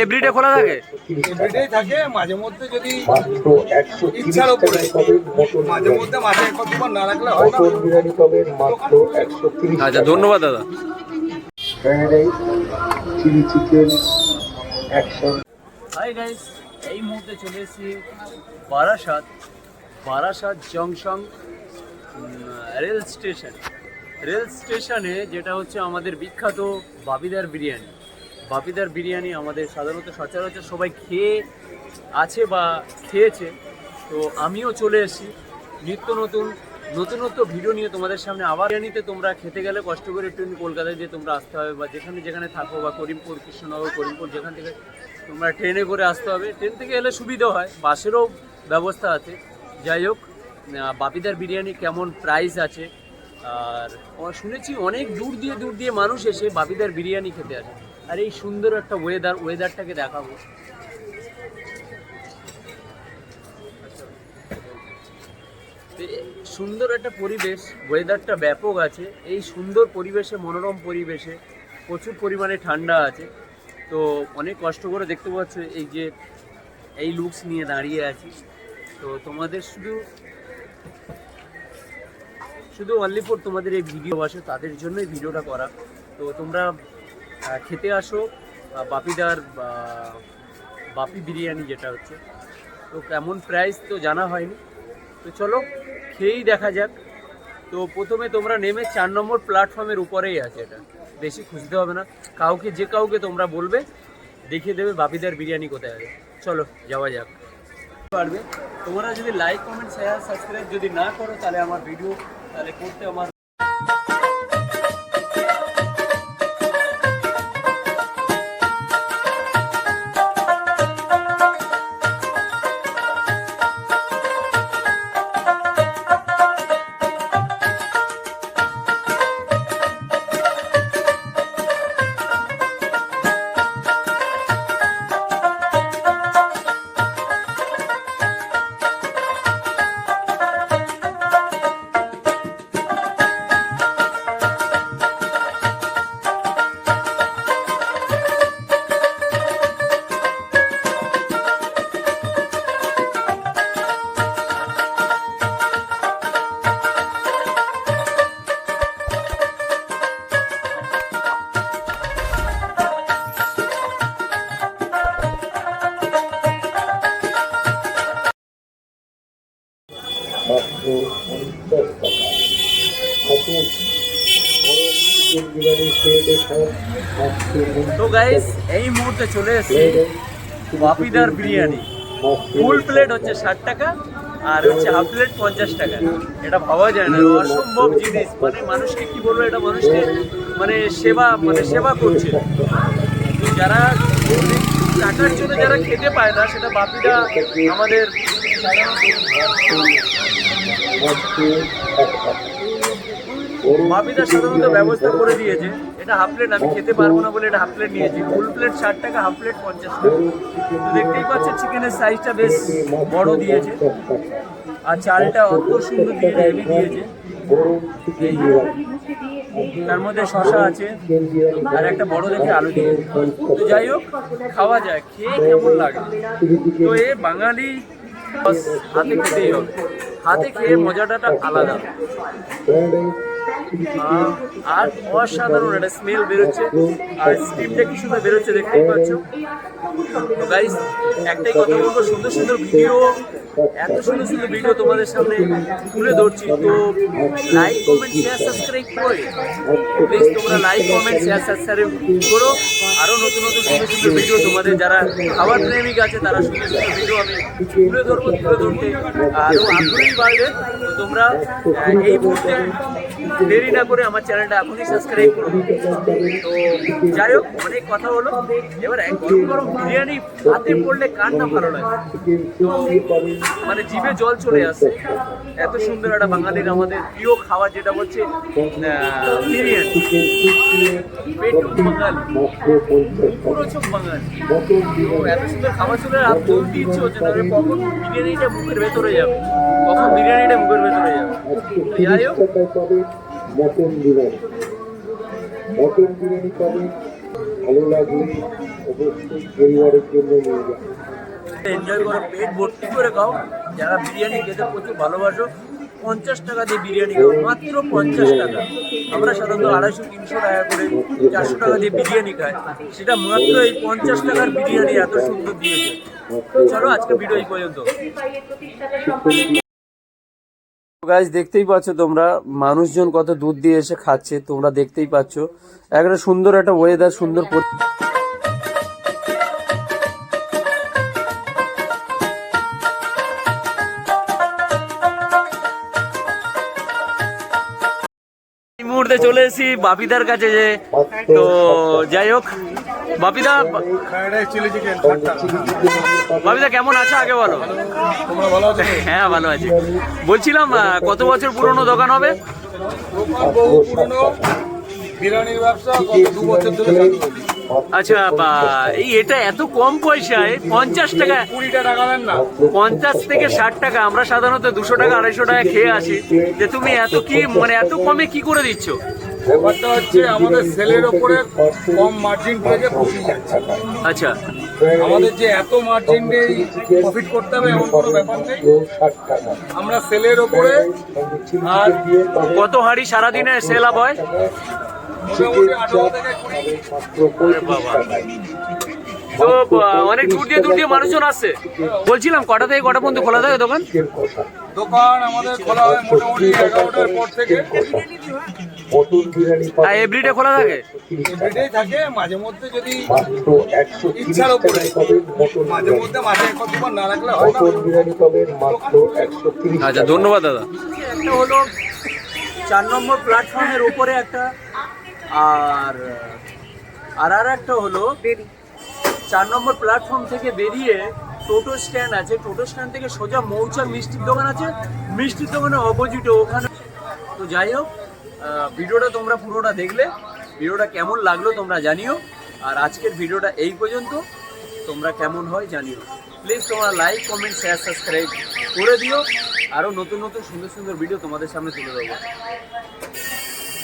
Everyday খোলা থাকে? Everyday থাকে, মাঝে মধ্যে যদি ইচ্ছার উপরে, মাঝে মধ্যে মাঝে এক দুবার না রাখলে হয় না। আচ্ছা, ধন্যবাদ দাদা। হাই গাইস, এই মুহূর্তে চলে এসেছি বারাসাত জংশন রেল স্টেশনে, যেটা হচ্ছে আমাদের বিখ্যাত বাপিদার বিরিয়ানি। আমাদের সাধারণত সচরাচর সবাই খেয়ে আছে বা খেয়েছে, তো আমিও চলে এসেছি নিত্য নতুনত্ব ভিডিও নিয়ে তোমাদের সামনে। আবার বিরিয়ানিতে তোমরা খেতে গেলে কষ্ট করে একটু কলকাতায় দিয়ে তোমরা আসতে হবে, বা যেখানে থাকো, বা করিমপুর, কৃষ্ণনগর, করিমপুর, যেখান থেকে তোমরা ট্রেনে করে আসতে হবে। ট্রেন থেকে এলে সুবিধা হয়, বাসেরও ব্যবস্থা আছে। যাই হোক, বাপিদার বিরিয়ানি কেমন প্রাইস আছে, আর শুনেছি অনেক দূর দিয়ে মানুষ এসে বাপিদার বিরিয়ানি খেতে আসে। আর এই সুন্দর একটা ওয়েদারটাকে দেখাবো। সুন্দর একটা পরিবেশ, ওয়েদারটা ব্যাপক আছে। এই সুন্দর পরিবেশে, মনোরম পরিবেশে প্রচুর পরিমাণে ঠান্ডা আছে। তো অনেক কষ্ট করে দেখতে পাচ্ছ এই লুকস নিয়ে দাঁড়িয়ে আছি। তো তোমাদের শুধু অনলি ফর তোমাদের এই ভিডিও আসে, তাদের জন্যই ভিডিওটা করা। তো তোমরা খেতে আসো বাপি বিরিয়ানি, যেটা হচ্ছে। তো কেমন প্রাইস তো জানা হয়নি, তো চলো খেয়েই দেখা যাক। তো প্রথমে তোমরা নেমে 4 নম্বর প্ল্যাটফর্মের উপরেই আছে, এটা বেশি খুঁজতে হবে না। যে কাউকে তোমরা বলবে, দেখিয়ে দেবে বাপিদার বিরিয়ানি কোথায় আছে। চলো যাওয়া যাক। পারবে তোমরা যদি লাইক, কমেন্ট, শেয়ার, সাবস্ক্রাইব যদি না করো, তাহলে আমার ভিডিও করতে আমার তো গাইস, এই মুহূর্তে চলে এসেছি বাপিদার বিরিয়ানি। ফুল প্লেট হচ্ছে 60 টাকা, আর হচ্ছে হাফ প্লেট 50 টাকা। এটা ভাবা যায় না, অসম্ভব জিনিস। মানে মানুষকে কি বলবো, এটা মানুষকে সেবা করছে। তো যারা টাকার জন্য যারা খেতে পায় না, সেটা বাপিদা আমাদের বাপিদা সাধারণত ব্যবস্থা করে দিয়েছে। এটা হাফ প্লেট আমি খেতে পারবো না বলে এটা হাফ প্লেট নিয়েছি। ফুল প্লেট 60 টাকা, হাফ প্লেট 50 টাকা। তো দেখতেই পাচ্ছেন চিকেনের সাইজটা বেশ বড় দিয়েছে, আর চালটা অত সুন্দর দিয়েছে, হেভি দিয়েছে। তার মধ্যে শসা আছে, আর একটা বড় দেখে আলু দিয়েছে। তো যাই হোক, খাওয়া যায়, খেয়ে কেমন লাগে। তো এ বাঙালি হাতে খেতেই হবে, হাতে খেয়ে মজাটা আলাদা। আর অসাধারণ একটা স্মেল বেরোচ্ছে, আর স্টিমটা কি সুন্দর বেরোচ্ছে, দেখতেই পাচ্ছ। তো গাইস, একটাই কথা বলবো, সুন্দর সুন্দর ভিডিও তোমাদের সামনে তুলে ধরছি। তো লাইক, কমেন্ট, শেয়ার, সাবস্ক্রাইব করে প্লিজ তোমরা লাইক, কমেন্ট, শেয়ার, সাবস্ক্রাইব করো। আরও নতুন সুন্দর ভিডিও তোমাদের যারা খাবার প্রেমিক আছে, তারা সুন্দর ভিডিও আমি তুলে ধরতে আরও আগ্রহী বাড়বে। তো তোমরা এই মুহূর্তে দেরি না করে আমার চ্যানেলটা এখনই সাবস্ক্রাইব করো। তো যাই হোক, অনেক কথা হলো। এবার গরম বিরিয়ানি হাতে পড়লে কার না ভালো লাগে, তো মানে জিভে জল চলে আসে। এত সুন্দর একটা বাঙালির আমাদের প্রিয় খাবার, যেটা হচ্ছে বিরিয়ানি। পেটুক বাঙালি, পুরো চোখ বাঙালি। তো এত সুন্দর খাবার চলে বলতে ইচ্ছে হচ্ছে, তবে কখন বিরিয়ানিটা মুখের ভেতরে যাবে। যাই হোক, মটন বিরিয়ানি পাবেন, ভালো লাগলে অবশ্যই পরিবারের জন্য নিয়ে যান। এনজয় করো, পেট ভর্তি করে খাও। যারা বিরিয়ানি খেতে প্রচুর ভালোবাসো, 50 টাকা দিয়ে বিরিয়ানি খাও, মাত্র 50 টাকা। আমরা সাধারণত 250-300 টাকা করে 400 টাকা দিয়ে বিরিয়ানি খাই, সেটা মাত্র এই 50 টাকার বিরিয়ানি এত সুন্দর দিয়েছে। তো চলো আজকে ভিডিও এই পর্যন্ত। গাইস দেখতেই পাচ্ছ তোমরা, মানুষজন কত দূর দিয়ে এসে খাচ্ছে, তোমরা দেখতেই পাচ্ছ। একটা সুন্দর একটা ওয়েদার, সুন্দর এই মুহূর্তে চলে এসেছি বাপিদার কাছে। যে তো যাই হোক, বাপিদা ফ্রাইড রাইস, চিলি চিকেন, বাপিদা কেমন আছো আগে বলো। তোমরা ভালো আছো? হ্যাঁ ভালো আছি। বলছিলাম কত বছর পুরনো দোকান হবে? দোকান বহু পুরনো, বিরিয়ানির ব্যবসা গত 2 বছর ধরে চালু হয়েছে। আচ্ছা এটা এত কম পয়সায় 50 টাকা, 20 টাকা দেন না। 50 থেকে 60 টাকা। আমরা সাধারণত 200 টাকা 250 টাকা খেয়ে আসি, যে তুমি এত কি মানে এত কমে কি করে দিচ্ছ? ব্যাপারটা হচ্ছে আমাদের সেলের ওপরে কম মার্জিন থেকে প্রফিট যাচ্ছে। আচ্ছা আমাদের যে এত মার্জিন দিয়ে প্রফিট করতে হবে এমন কোনো ব্যাপার নেই। আমরা সেলের ওপরে আর কত হাঁড়ি সারাদিনে সেল আপ হয়? মোটামুটি 18 থেকে 20। বাবা, তো অনেক দূর দিয়ে মানুষজন আসছে। বলছিলাম কটা থেকে কটা পর্যন্ত খোলা থাকে দোকান? দোকান আমাদের খোলা হয় মোটামুটি 11টার পর থেকে। আর এভরিডে খোলা থাকে? এভরিডেই থাকে, মাঝে মধ্যে যদি ইচ্ছার উপরে, মাঝে মধ্যে মাঝে এক দুবার না রাখলে হয় না। আচ্ছা ধন্যবাদ দাদা। একটা হলো 4 নম্বর প্ল্যাটফর্মের উপরে একটা, আর একটা হলো 4 নম্বর প্ল্যাটফর্ম থেকে বেরিয়ে টোটো স্ট্যান্ড আছে। টোটো স্ট্যান্ড থেকে সোজা মৌচাক মিষ্টির দোকান আছে, মিষ্টির দোকানের অপোজিটে ওখানে। তো যাই হোক, ভিডিওটা তোমরা পুরোটা দেখলে, ভিডিওটা কেমন লাগলো তোমরা জানিও। আর আজকের ভিডিওটা এই পর্যন্ত, তোমরা কেমন হয় জানিও। প্লিজ তোমরা লাইক, কমেন্ট, শেয়ার, সাবস্ক্রাইব করে দিও। আরও নতুন নতুন সুন্দর সুন্দর ভিডিও তোমাদের সামনে তুলে দেবো।